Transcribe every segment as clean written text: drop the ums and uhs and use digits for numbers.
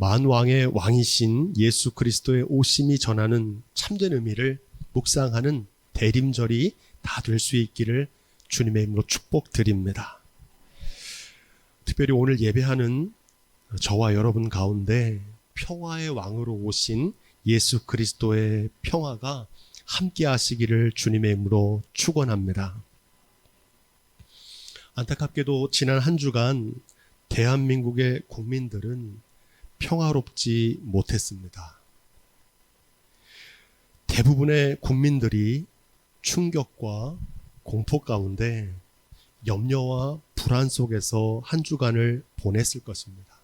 만왕의 왕이신 예수 그리스도의 오심이 전하는 참된 의미를 묵상하는 대림절이 다 될 수 있기를 주님의 이름으로 축복드립니다. 특별히 오늘 예배하는 저와 여러분 가운데 평화의 왕으로 오신 예수 그리스도의 평화가 함께 하시기를 주님의 이름으로 축원합니다. 안타깝게도 지난 한 주간 대한민국의 국민들은 평화롭지 못했습니다. 대부분의 국민들이 충격과 공포 가운데 염려와 불안 속에서 한 주간을 보냈을 것입니다.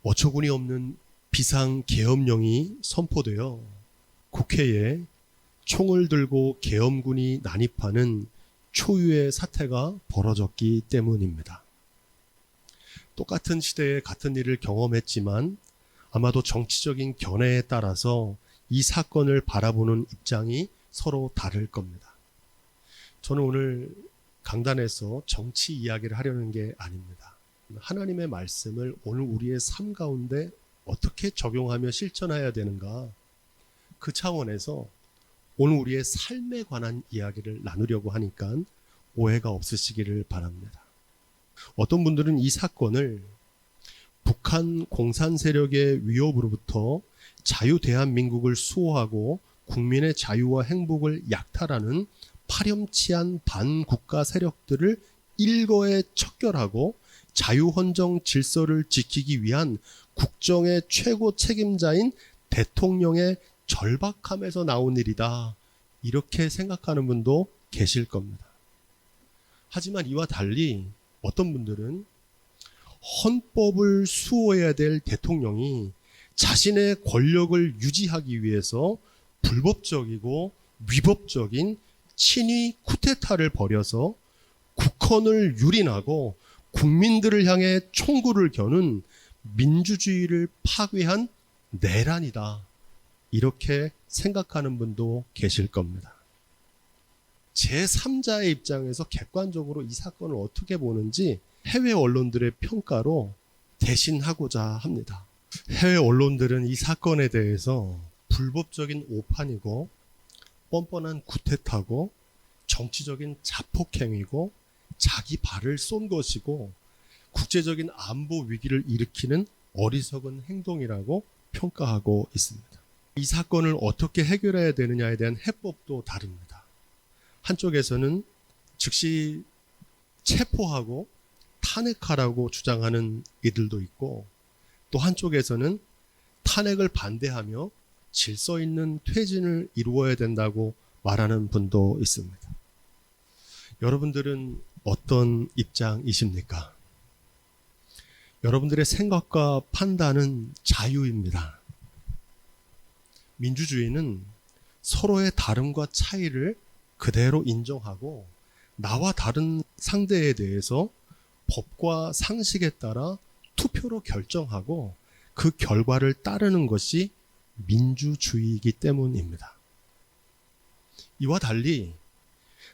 어처구니 없는 비상계엄령이 선포되어 국회에 총을 들고 계엄군이 난입하는 초유의 사태가 벌어졌기 때문입니다. 똑같은 시대에 같은 일을 경험했지만 아마도 정치적인 견해에 따라서 이 사건을 바라보는 입장이 서로 다를 겁니다. 저는 오늘 강단에서 정치 이야기를 하려는 게 아닙니다. 하나님의 말씀을 오늘 우리의 삶 가운데 어떻게 적용하며 실천해야 되는가, 그 차원에서 오늘 우리의 삶에 관한 이야기를 나누려고 하니까 오해가 없으시기를 바랍니다. 어떤 분들은 이 사건을 북한 공산 세력의 위협으로부터 자유 대한민국을 수호하고 국민의 자유와 행복을 약탈하는 파렴치한 반국가 세력들을 일거에 척결하고 자유헌정 질서를 지키기 위한 국정의 최고 책임자인 대통령의 절박함에서 나온 일이다, 이렇게 생각하는 분도 계실 겁니다. 하지만 이와 달리 어떤 분들은 헌법을 수호해야 될 대통령이 자신의 권력을 유지하기 위해서 불법적이고 위법적인 친위 쿠데타를 벌여서 국헌을 유린하고 국민들을 향해 총구를 겨눈 민주주의를 파괴한 내란이다, 이렇게 생각하는 분도 계실 겁니다. 제3자의 입장에서 객관적으로 이 사건을 어떻게 보는지 해외 언론들의 평가로 대신하고자 합니다. 해외 언론들은 이 사건에 대해서 불법적인 오판이고 뻔뻔한 쿠데타고 정치적인 자폭행위고 자기 발을 쏜 것이고 국제적인 안보 위기를 일으키는 어리석은 행동이라고 평가하고 있습니다. 이 사건을 어떻게 해결해야 되느냐에 대한 해법도 다릅니다. 한쪽에서는 즉시 체포하고 탄핵하라고 주장하는 이들도 있고, 또 한쪽에서는 탄핵을 반대하며 질서 있는 퇴진을 이루어야 된다고 말하는 분도 있습니다. 여러분들은 어떤 입장이십니까? 여러분들의 생각과 판단은 자유입니다. 민주주의는 서로의 다름과 차이를 그대로 인정하고 나와 다른 상대에 대해서 법과 상식에 따라 투표로 결정하고 그 결과를 따르는 것이 민주주의이기 때문입니다. 이와 달리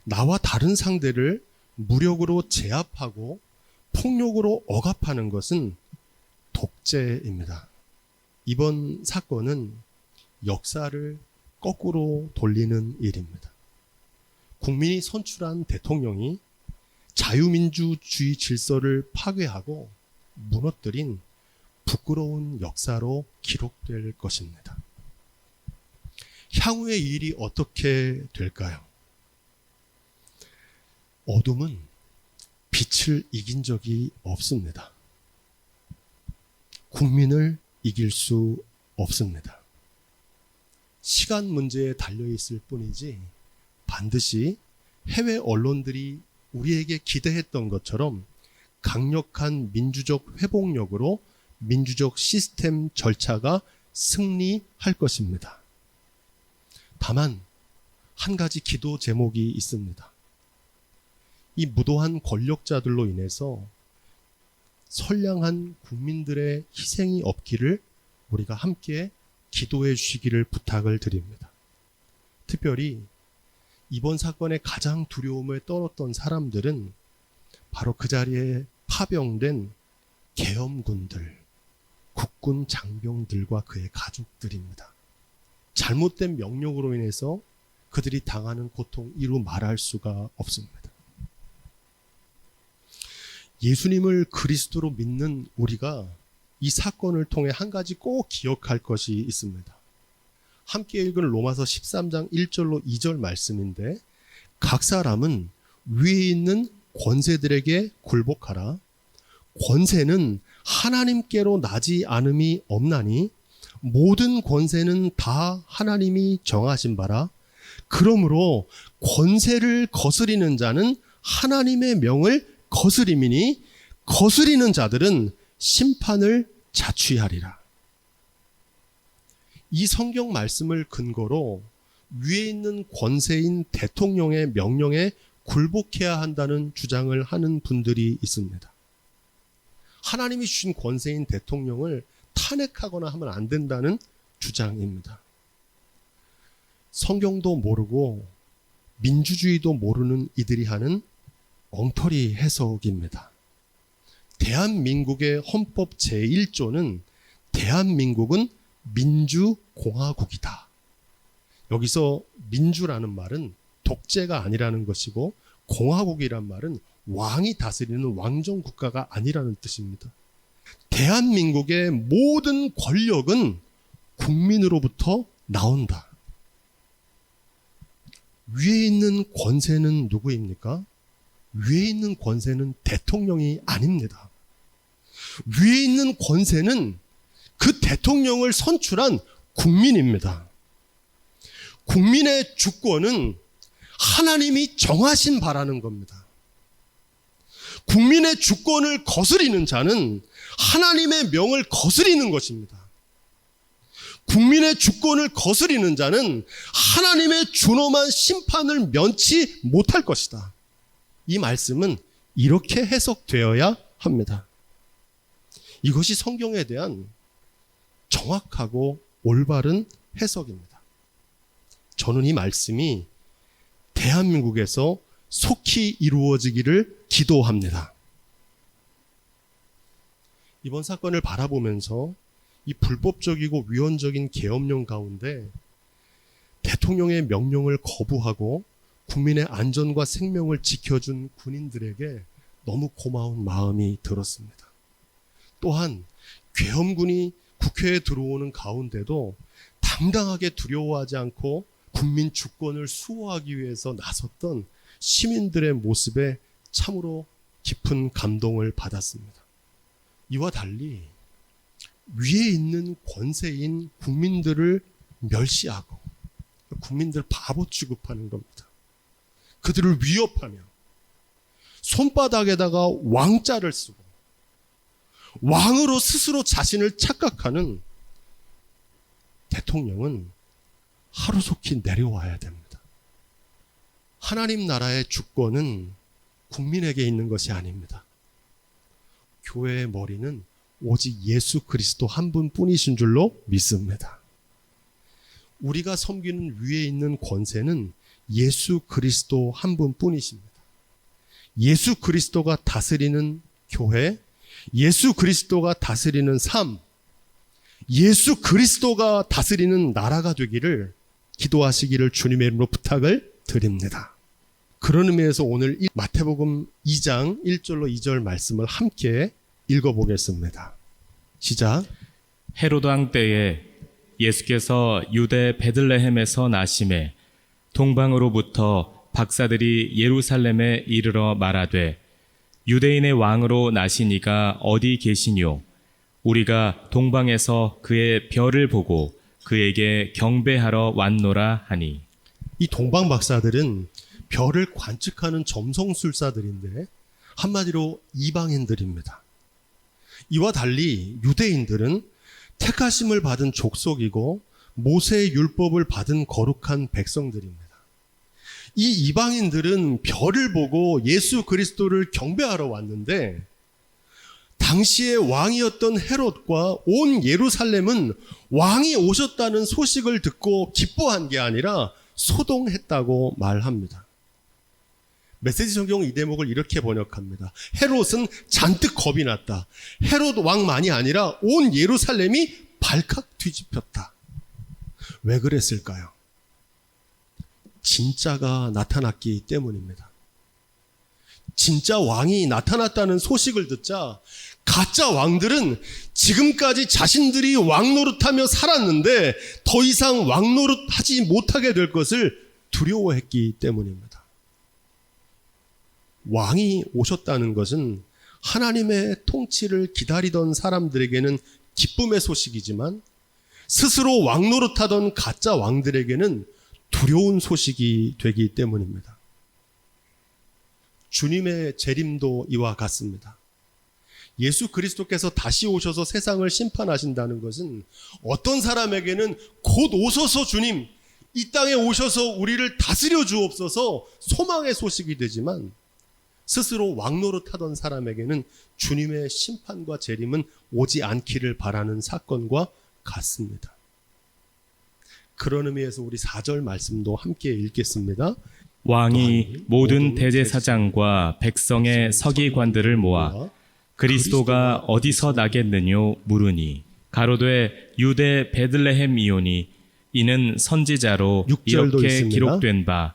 나와 다른 상대를 무력으로 제압하고 폭력으로 억압하는 것은 독재입니다. 이번 사건은 역사를 거꾸로 돌리는 일입니다. 국민이 선출한 대통령이 자유민주주의 질서를 파괴하고 무너뜨린 부끄러운 역사로 기록될 것입니다. 향후의 일이 어떻게 될까요? 어둠은 빛을 이긴 적이 없습니다. 국민을 이길 수 없습니다. 시간 문제에 달려있을 뿐이지 반드시 해외 언론들이 우리에게 기대했던 것처럼 강력한 민주적 회복력으로 민주적 시스템 절차가 승리할 것입니다. 다만 한 가지 기도 제목이 있습니다. 이 무도한 권력자들로 인해서 선량한 국민들의 희생이 없기를 우리가 함께 기도해 주시기를 부탁을 드립니다. 특별히 이번 사건의 가장 두려움을 떨었던 사람들은 바로 그 자리에 파병된 계엄군들, 국군 장병들과 그의 가족들입니다. 잘못된 명령으로 인해서 그들이 당하는 고통 이루 말할 수가 없습니다. 예수님을 그리스도로 믿는 우리가 이 사건을 통해 한 가지 꼭 기억할 것이 있습니다. 함께 읽은 로마서 13장 1절로 2절 말씀인데, 각 사람은 위에 있는 권세들에게 굴복하라. 권세는 하나님께로 나지 않음이 없나니 모든 권세는 다 하나님이 정하신 바라. 그러므로 권세를 거스리는 자는 하나님의 명을 거스림이니 거스리는 자들은 심판을 자취하리라. 이 성경 말씀을 근거로 위에 있는 권세인 대통령의 명령에 굴복해야 한다는 주장을 하는 분들이 있습니다. 하나님이 주신 권세인 대통령을 탄핵하거나 하면 안 된다는 주장입니다. 성경도 모르고 민주주의도 모르는 이들이 하는 엉터리 해석입니다. 대한민국의 헌법 제1조는 대한민국은 민주공화국이다. 여기서 민주라는 말은 독재가 아니라는 것이고, 공화국이란 말은 왕이 다스리는 왕정국가가 아니라는 뜻입니다. 대한민국의 모든 권력은 국민으로부터 나온다. 위에 있는 권세는 누구입니까? 위에 있는 권세는 대통령이 아닙니다. 위에 있는 권세는 그 대통령을 선출한 국민입니다. 국민의 주권은 하나님이 정하신 바라는 겁니다. 국민의 주권을 거스리는 자는 하나님의 명을 거스리는 것입니다. 국민의 주권을 거스리는 자는 하나님의 준엄한 심판을 면치 못할 것이다. 이 말씀은 이렇게 해석되어야 합니다. 이것이 성경에 대한 정확하고 올바른 해석입니다. 저는 이 말씀이 대한민국에서 속히 이루어지기를 기도합니다. 이번 사건을 바라보면서 이 불법적이고 위헌적인 계엄령 가운데 대통령의 명령을 거부하고 국민의 안전과 생명을 지켜준 군인들에게 너무 고마운 마음이 들었습니다. 또한 계엄군이 국회에 들어오는 가운데도 당당하게 두려워하지 않고 국민 주권을 수호하기 위해서 나섰던 시민들의 모습에 참으로 깊은 감동을 받았습니다. 이와 달리 위에 있는 권세인 국민들을 멸시하고 국민들 바보 취급하는 겁니다. 그들을 위협하며 손바닥에다가 왕자를 쓰고 왕으로 스스로 자신을 착각하는 대통령은 하루속히 내려와야 됩니다. 하나님 나라의 주권은 국민에게 있는 것이 아닙니다. 교회의 머리는 오직 예수 그리스도 한 분뿐이신 줄로 믿습니다. 우리가 섬기는 위에 있는 권세는 예수 그리스도 한 분뿐이십니다. 예수 그리스도가 다스리는 교회, 예수 그리스도가 다스리는 삶, 예수 그리스도가 다스리는 나라가 되기를 기도하시기를 주님의 이름으로 부탁을 드립니다. 그런 의미에서 오늘 마태복음 2장 1절로 2절 말씀을 함께 읽어보겠습니다. 시작. 헤로드 왕 때에 예수께서 유대 베들레헴에서 나심에 동방으로부터 박사들이 예루살렘에 이르러 말하되 유대인의 왕으로 나시니가 어디 계시뇨? 우리가 동방에서 그의 별을 보고 그에게 경배하러 왔노라 하니. 이 동방 박사들은 별을 관측하는 점성술사들인데 한마디로 이방인들입니다. 이와 달리 유대인들은 택하심을 받은 족속이고 모세의 율법을 받은 거룩한 백성들입니다. 이 이방인들은 별을 보고 예수 그리스도를 경배하러 왔는데 당시의 왕이었던 헤롯과 온 예루살렘은 왕이 오셨다는 소식을 듣고 기뻐한 게 아니라 소동했다고 말합니다. 메시지 성경은 이 대목을 이렇게 번역합니다. 헤롯은 잔뜩 겁이 났다. 헤롯 왕만이 아니라 온 예루살렘이 발칵 뒤집혔다. 왜 그랬을까요? 진짜가 나타났기 때문입니다. 진짜 왕이 나타났다는 소식을 듣자 가짜 왕들은 지금까지 자신들이 왕 노릇하며 살았는데 더 이상 왕 노릇하지 못하게 될 것을 두려워했기 때문입니다. 왕이 오셨다는 것은 하나님의 통치를 기다리던 사람들에게는 기쁨의 소식이지만 스스로 왕 노릇하던 가짜 왕들에게는 두려운 소식이 되기 때문입니다. 주님의 재림도 이와 같습니다. 예수 그리스도께서 다시 오셔서 세상을 심판하신다는 것은 어떤 사람에게는 곧 오셔서 주님 이 땅에 오셔서 우리를 다스려 주옵소서 소망의 소식이 되지만 스스로 왕노릇하던 사람에게는 주님의 심판과 재림은 오지 않기를 바라는 사건과 같습니다. 그런 의미에서 우리 4절 말씀도 함께 읽겠습니다. 왕이 모든 대제사장과 백성의 서기관들을 모아 그리스도가 어디서 나겠느뇨 물으니 가로되 유대 베들레헴이오니 이는 선지자로 6절도 이렇게 있습니다. 기록된 바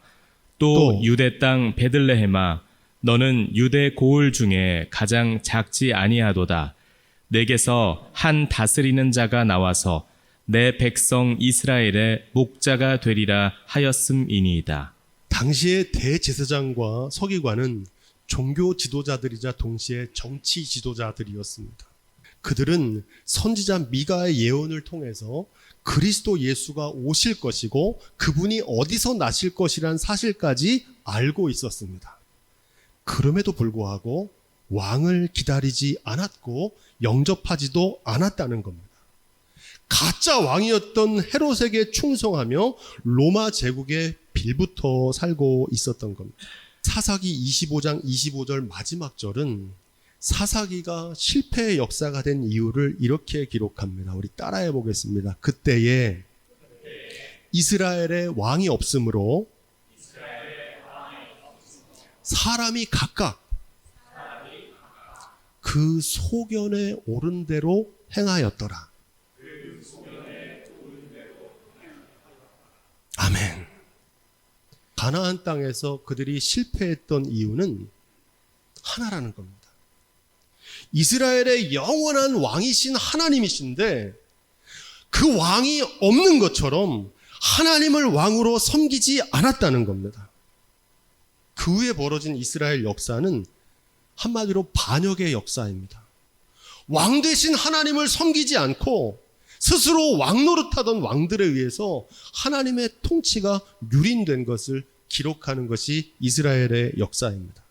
또 유대 땅 베들레헴아 너는 유대 고을 중에 가장 작지 아니하도다. 내게서 한 다스리는 자가 나와서 내 백성 이스라엘의 목자가 되리라 하였음이니이다. 당시의 대제사장과 서기관은 종교 지도자들이자 동시에 정치 지도자들이었습니다. 그들은 선지자 미가의 예언을 통해서 그리스도 예수가 오실 것이고 그분이 어디서 나실 것이란 사실까지 알고 있었습니다. 그럼에도 불구하고 왕을 기다리지 않았고 영접하지도 않았다는 겁니다. 가짜 왕이었던 헤롯에게 충성하며 로마 제국의 빌부터 살고 있었던 겁니다. 사사기 25장 25절 마지막 절은 사사기가 실패의 역사가 된 이유를 이렇게 기록합니다. 우리 따라해 보겠습니다. 그때에 이스라엘에 왕이 없으므로 사람이 각각 그 소견에 오른 대로 행하였더라. 아멘. 가나안 땅에서 그들이 실패했던 이유는 하나라는 겁니다. 이스라엘의 영원한 왕이신 하나님이신데 그 왕이 없는 것처럼 하나님을 왕으로 섬기지 않았다는 겁니다. 그 후에 벌어진 이스라엘 역사는 한마디로 반역의 역사입니다. 왕 되신 하나님을 섬기지 않고 스스로 왕노릇하던 왕들에 의해서 하나님의 통치가 유린된 것을 기록하는 것이 이스라엘의 역사입니다.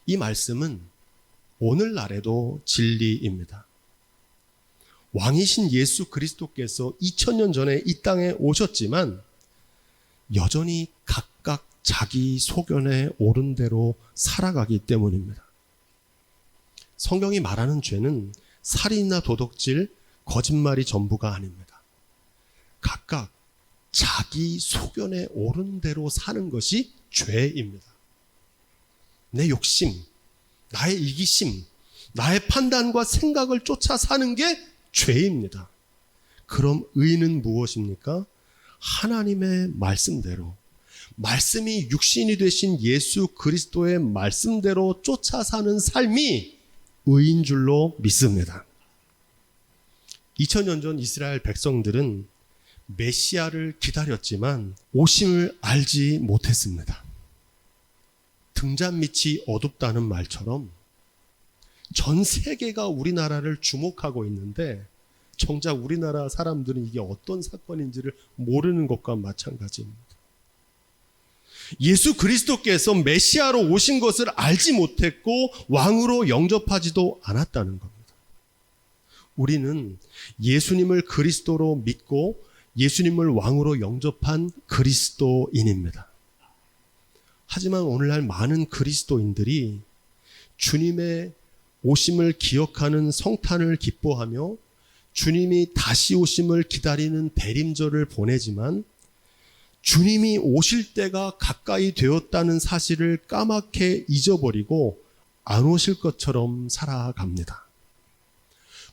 이 말씀은 오늘날에도 진리입니다. 왕이신 예수 그리스도께서 2000년 전에 이 땅에 오셨지만 여전히 각각 자기 소견에 옳은 대로 살아가기 때문입니다. 성경이 말하는 죄는 살인이나 도둑질, 거짓말이 전부가 아닙니다. 각각 자기 소견에 옳은 대로 사는 것이 죄입니다. 내 욕심, 나의 이기심, 나의 판단과 생각을 쫓아 사는 게 죄입니다. 그럼 의는 무엇입니까? 하나님의 말씀대로, 말씀이 육신이 되신 예수 그리스도의 말씀대로 쫓아 사는 삶이 의인 줄로 믿습니다. 2000년 전 이스라엘 백성들은 메시아를 기다렸지만 오심을 알지 못했습니다. 등잔 밑이 어둡다는 말처럼 전 세계가 우리나라를 주목하고 있는데 정작 우리나라 사람들은 이게 어떤 사건인지를 모르는 것과 마찬가지입니다. 예수 그리스도께서 메시아로 오신 것을 알지 못했고 왕으로 영접하지도 않았다는 겁니다. 우리는 예수님을 그리스도로 믿고 예수님을 왕으로 영접한 그리스도인입니다. 하지만 오늘날 많은 그리스도인들이 주님의 오심을 기억하는 성탄을 기뻐하며 주님이 다시 오심을 기다리는 대림절을 보내지만 주님이 오실 때가 가까이 되었다는 사실을 까맣게 잊어버리고 안 오실 것처럼 살아갑니다.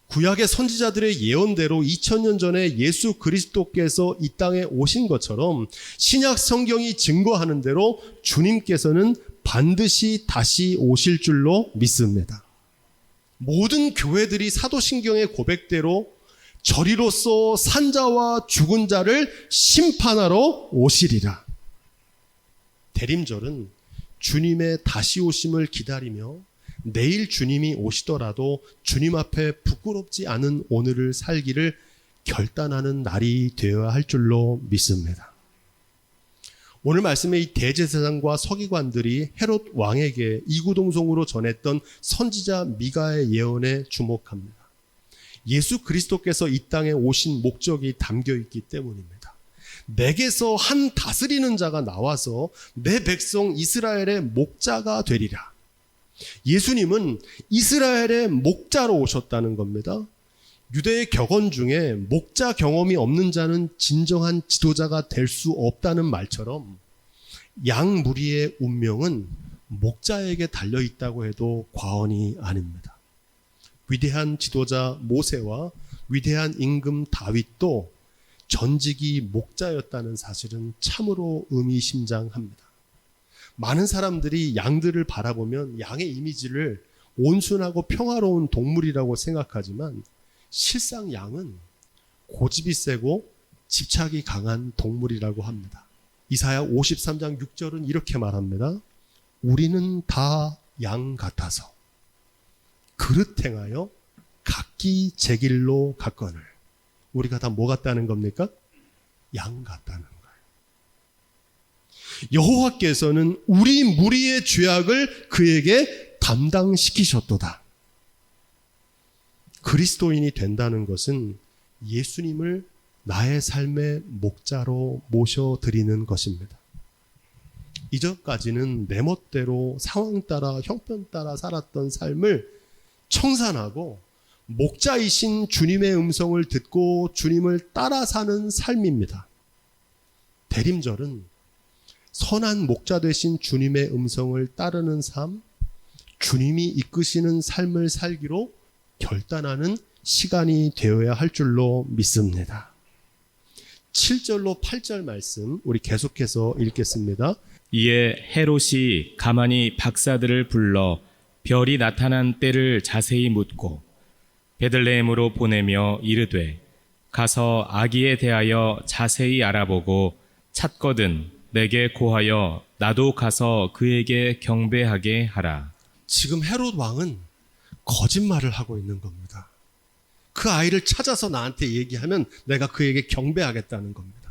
구약의 선지자들의 예언대로 2000년 전에 예수 그리스도께서 이 땅에 오신 것처럼 신약 성경이 증거하는 대로 주님께서는 반드시 다시 오실 줄로 믿습니다. 모든 교회들이 사도신경의 고백대로 저리로서 산자와 죽은 자를 심판하러 오시리라. 대림절은 주님의 다시 오심을 기다리며 내일 주님이 오시더라도 주님 앞에 부끄럽지 않은 오늘을 살기를 결단하는 날이 되어야 할 줄로 믿습니다. 오늘 말씀의 이 대제사장과 서기관들이 헤롯 왕에게 이구동성으로 전했던 선지자 미가의 예언에 주목합니다. 예수 그리스도께서 이 땅에 오신 목적이 담겨 있기 때문입니다. 내게서 한 다스리는 자가 나와서 내 백성 이스라엘의 목자가 되리라. 예수님은 이스라엘의 목자로 오셨다는 겁니다. 유대의 격언 중에 목자 경험이 없는 자는 진정한 지도자가 될 수 없다는 말처럼 양 무리의 운명은 목자에게 달려 있다고 해도 과언이 아닙니다. 위대한 지도자 모세와 위대한 임금 다윗도 전직이 목자였다는 사실은 참으로 의미심장합니다. 많은 사람들이 양들을 바라보면 양의 이미지를 온순하고 평화로운 동물이라고 생각하지만 실상 양은 고집이 세고 집착이 강한 동물이라고 합니다. 이사야 53장 6절은 이렇게 말합니다. 우리는 다 양 같아서 그릇 행하여 각기 제 길로 갔거늘. 우리가 다 뭐 같다는 겁니까? 양 같다는 거예요. 여호와께서는 우리 무리의 죄악을 그에게 담당시키셨도다. 그리스도인이 된다는 것은 예수님을 나의 삶의 목자로 모셔드리는 것입니다. 이전까지는 내 멋대로 상황 따라 형편 따라 살았던 삶을 청산하고 목자이신 주님의 음성을 듣고 주님을 따라 사는 삶입니다. 대림절은 선한 목자 되신 주님의 음성을 따르는 삶, 주님이 이끄시는 삶을 살기로 결단하는 시간이 되어야 할 줄로 믿습니다. 7절로 8절 말씀 우리 계속해서 읽겠습니다. 이에 헤롯이 가만히 박사들을 불러 별이 나타난 때를 자세히 묻고 베들레헴으로 보내며 이르되 가서 아기에 대하여 자세히 알아보고 찾거든 내게 고하여 나도 가서 그에게 경배하게 하라. 지금 헤롯 왕은 거짓말을 하고 있는 겁니다. 그 아이를 찾아서 나한테 얘기하면 내가 그에게 경배하겠다는 겁니다.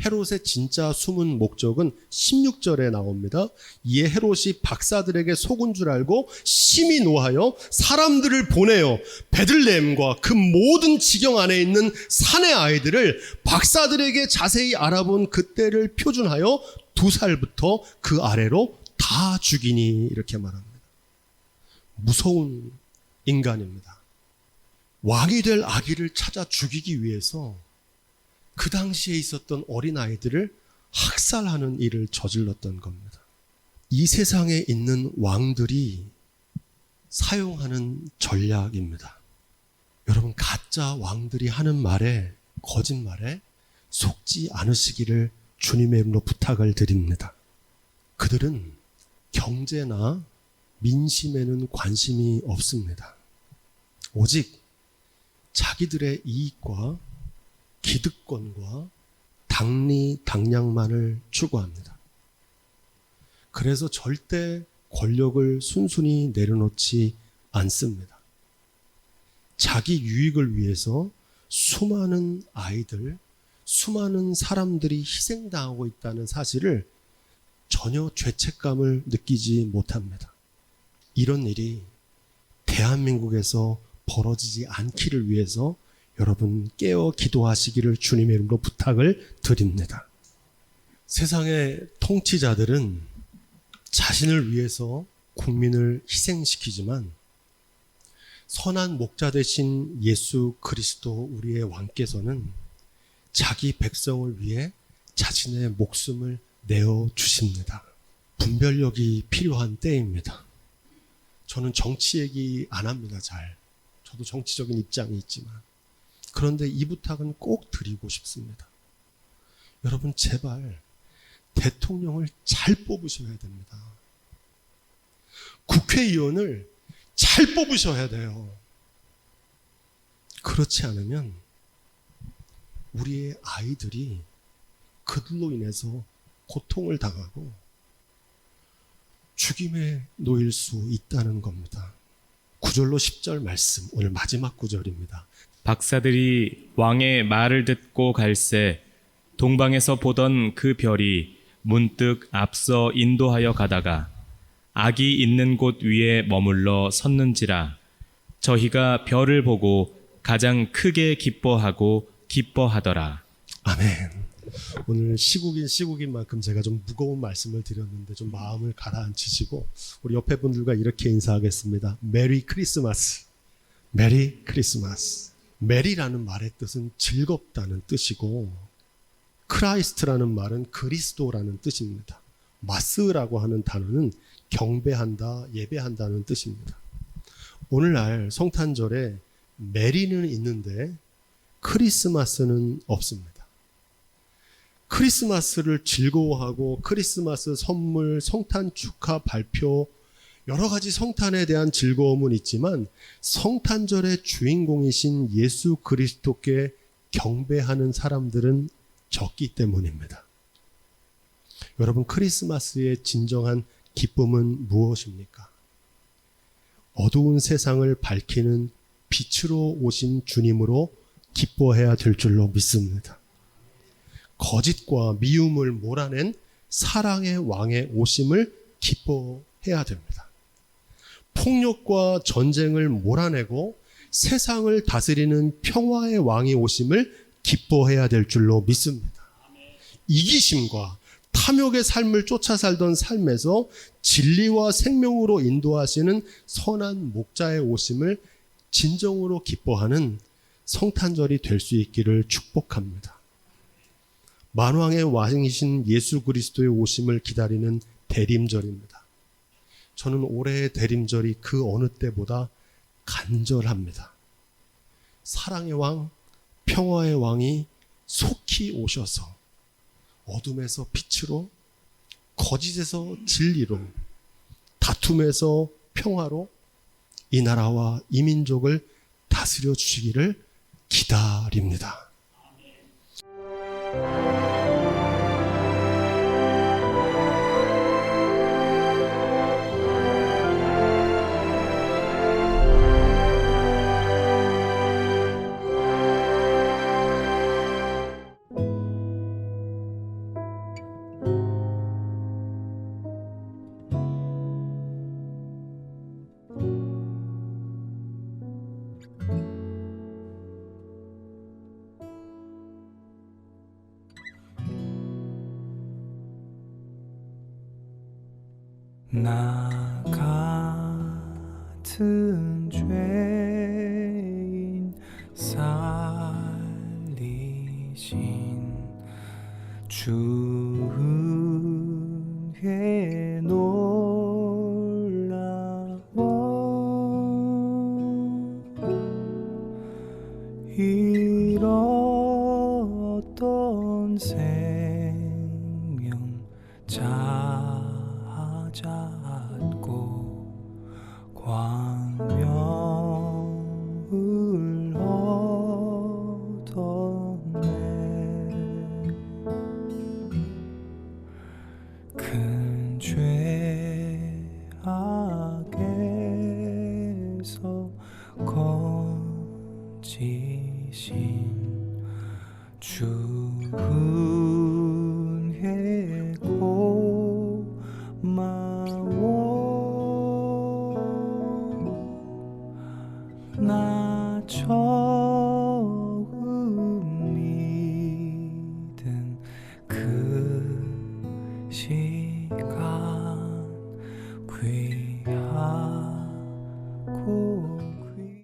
헤롯의 진짜 숨은 목적은 16절에 나옵니다. 이에 헤롯이 박사들에게 속은 줄 알고 심히 노하여 사람들을 보내어 베들레헴과 그 모든 지경 안에 있는 산의 아이들을 박사들에게 자세히 알아본 그때를 표준하여 2살부터 그 아래로 다 죽이니 이렇게 말합니다. 무서운 인간입니다. 왕이 될 아기를 찾아 죽이기 위해서 그 당시에 있었던 어린아이들을 학살하는 일을 저질렀던 겁니다. 이 세상에 있는 왕들이 사용하는 전략입니다. 여러분, 가짜 왕들이 하는 말에, 거짓말에 속지 않으시기를 주님의 이름으로 부탁을 드립니다. 그들은 경제나 민심에는 관심이 없습니다. 오직 자기들의 이익과 기득권과 당리당략만을 추구합니다. 그래서 절대 권력을 순순히 내려놓지 않습니다. 자기 유익을 위해서 수많은 아이들, 수많은 사람들이 희생당하고 있다는 사실을 전혀 죄책감을 느끼지 못합니다. 이런 일이 대한민국에서 벌어지지 않기를 위해서 여러분 깨어 기도하시기를 주님의 이름으로 부탁을 드립니다. 세상의 통치자들은 자신을 위해서 국민을 희생시키지만 선한 목자 되신 예수 그리스도 우리의 왕께서는 자기 백성을 위해 자신의 목숨을 내어 주십니다. 분별력이 필요한 때입니다. 저는 정치 얘기 안 합니다. 잘. 저도 정치적인 입장이 있지만. 그런데 이 부탁은 꼭 드리고 싶습니다. 여러분 제발 대통령을 잘 뽑으셔야 됩니다. 국회의원을 잘 뽑으셔야 돼요. 그렇지 않으면 우리의 아이들이 그들로 인해서 고통을 당하고 죽임에 놓일 수 있다는 겁니다. 9절로 10절 말씀, 오늘 마지막 구절입니다. 박사들이 왕의 말을 듣고 갈새 동방에서 보던 그 별이 문득 앞서 인도하여 가다가 악이 있는 곳 위에 머물러 섰는지라 저희가 별을 보고 가장 크게 기뻐하고 기뻐하더라. 아멘. 오늘 시국인 만큼 제가 좀 무거운 말씀을 드렸는데 좀 마음을 가라앉히시고 우리 옆에 분들과 이렇게 인사하겠습니다. 메리 크리스마스. 메리 크리스마스. 메리라는 말의 뜻은 즐겁다는 뜻이고 크라이스트라는 말은 그리스도라는 뜻입니다. 마스라고 하는 단어는 경배한다, 예배한다는 뜻입니다. 오늘날 성탄절에 메리는 있는데 크리스마스는 없습니다. 크리스마스를 즐거워하고 크리스마스 선물, 성탄 축하 발표, 여러 가지 성탄에 대한 즐거움은 있지만 성탄절의 주인공이신 예수 그리스도께 경배하는 사람들은 적기 때문입니다. 여러분 크리스마스의 진정한 기쁨은 무엇입니까? 어두운 세상을 밝히는 빛으로 오신 주님으로 기뻐해야 될 줄로 믿습니다. 거짓과 미움을 몰아낸 사랑의 왕의 오심을 기뻐해야 됩니다. 폭력과 전쟁을 몰아내고 세상을 다스리는 평화의 왕이 오심을 기뻐해야 될 줄로 믿습니다. 이기심과 탐욕의 삶을 쫓아 살던 삶에서 진리와 생명으로 인도하시는 선한 목자의 오심을 진정으로 기뻐하는 성탄절이 될 수 있기를 축복합니다. 만왕의 왕이신 예수 그리스도의 오심을 기다리는 대림절입니다. 저는 올해의 대림절이 그 어느 때보다 간절합니다. 사랑의 왕, 평화의 왕이 속히 오셔서 어둠에서 빛으로, 거짓에서 진리로, 다툼에서 평화로 이 나라와 이 민족을 다스려 주시기를 기다립니다. 나 같은 죄인 살리신 주 은혜 놀라워 잃었던 생명 찾았고 광명을 얻었네. 큰 죄악에서 건지신 주 은혜 고마워. 나처럼